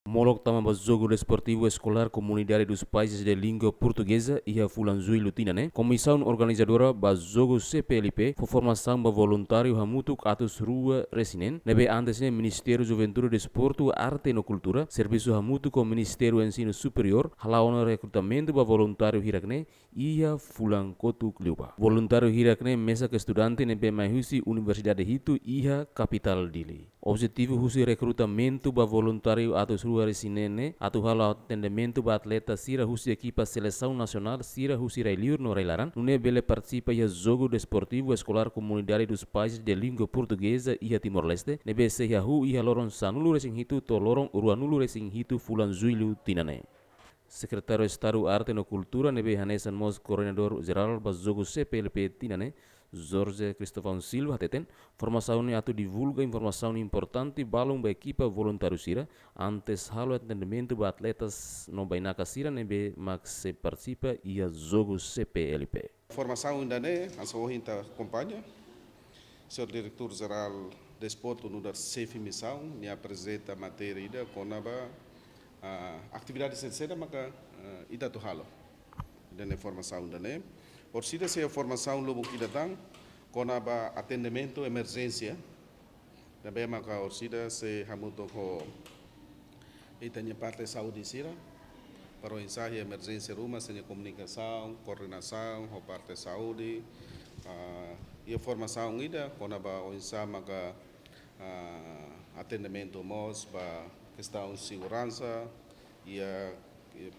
Molok tama ba jogo desportivo escolar comunidade dos países de língua portuguesa e a Fulanzui Lutina, né? Comissão organizadora ba jogo CPLP for formação ba voluntário hamutuk atus rua resinen, nebe antes né Ministério Juventude Desporto, Arte e Cultura, serviço hamutuk com Ministério Ensino Superior, halaona recrutamento ba voluntário hirakne ia Fulan Kotuk Liuba. Voluntário hirakne mesa que estudante nebe Mahusi Universidade Hitu ia capital dili. Objetivo husi recrutamento ba voluntário atus rua resinene atu hala atendimento ba atleta sira husi equipa seleção nacional sira husi railiur no railaran nune bele participa ia jogo desportivo escolar comunidade dos países de língua portuguesa ia Timor-Leste nebe se yahu ia loron sanulu resing hitu to lorong uruanulu resing hitu Fulan Zuilu tinane. Secretário Estado Arte e Cultura nebe Hanesan Mos Coordenador Geral ba jogo CPLP tinane Jorge Cristóvão Silva teten formação atu divulga informação importante balong ba equipa voluntário sira antes halo atendimento ba atletas no bainaka sira nebe max se participa ia jogo CPLP. Formação ainda né, a sua hinta acompanha. Senhor Diretor Geral de Desporto no dar CEF missão, me apresenta a matéria ida com a atividade sincera maka ida tu halo. Dan formação ainda né. Por si se a formação lobo que datang com a atendimento emergência. Também maka orsida se hamuto ko itanya parte saúde sira para o ensaio emergência rumah sem comunicação, coordenação, a parte saúde, e a formação ida quando o ensaio maka atendimento mos ba questão de segurança e a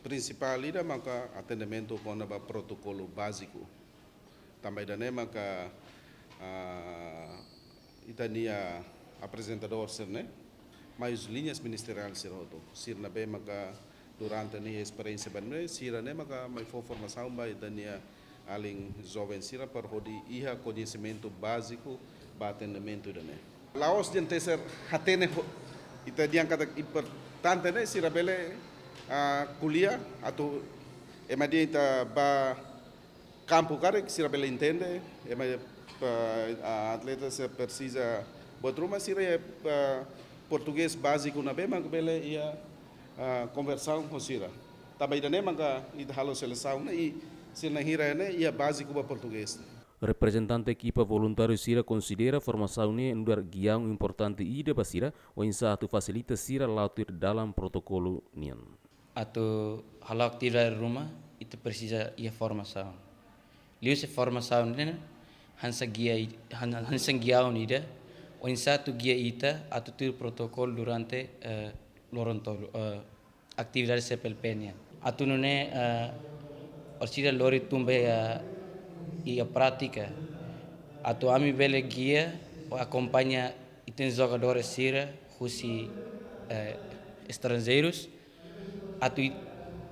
principal ida maka atendimento quando ba protocolo básico. Também dane maka itania apresentador sirne, mas linhas ministeriais siroto, sirna be maka durante a experiência banme sira ne maka mai formação ba itania aling jovem sira para hodi iha conhecimento básico ba atendimento dane. Laos gente ser hatene itania kata importante ne sira bele kuliah atau emadia ita ba campo karek sira bele entende emadia atleta se precisa botruma sira português básico na bem mas bele ia conversão com sira também da nema ka ita halo seleção e sira hira ne ia básico ba português. Representante equipa voluntário sira considera formação ne lugar guião importante ida basira o insatu facilita sira lautir dalam protokolo nian. Atau halo atividade rumah itu precisa ia formação. Liu se formação ne hansa guião ida o insatu guia ita atau tur protokol durante loronto atividade CPLP nian. Atau nune orsida lori tumbe e a prática. Atau ami bele guia o acompanha iten jogadores sira husi estrangeiros. Atau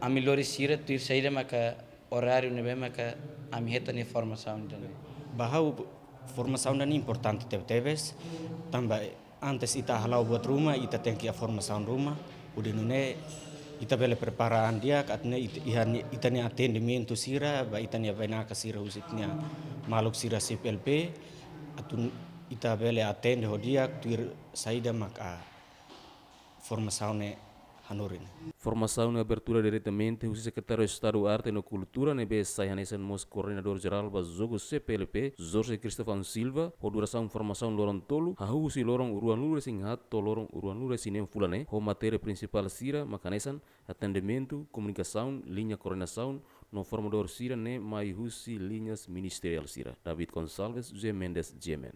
ami lori sira tu saída maka horário nebe maka ami heta ni formação dane. Bahau formação dan importante teves também antes ita halau buat rumah ita tengki a formação rumah udah nune ita bele preparaan dia katne ita ni atendimento sira ba ita ni bainaka sira usitnya maluk sira CPLP atau ita bele atende hodia tuir saída maka formação ne hanurin. Formação na abertura diretamente o secretário de Estado Arte e Cultura nebe Hanesan Mos Coordenador Geral ba jogo CPLP Jorge Cristóvão Silva o duração formação lorong tolu hahu si lorong uruan lure sing hat to lorong uruan lure sinem fulane o matéria principal sira makanesan atendimento comunicação linha coordenação no formador sira ne mai husi linhas ministerial sira David Gonçalves G Mendes Gemen.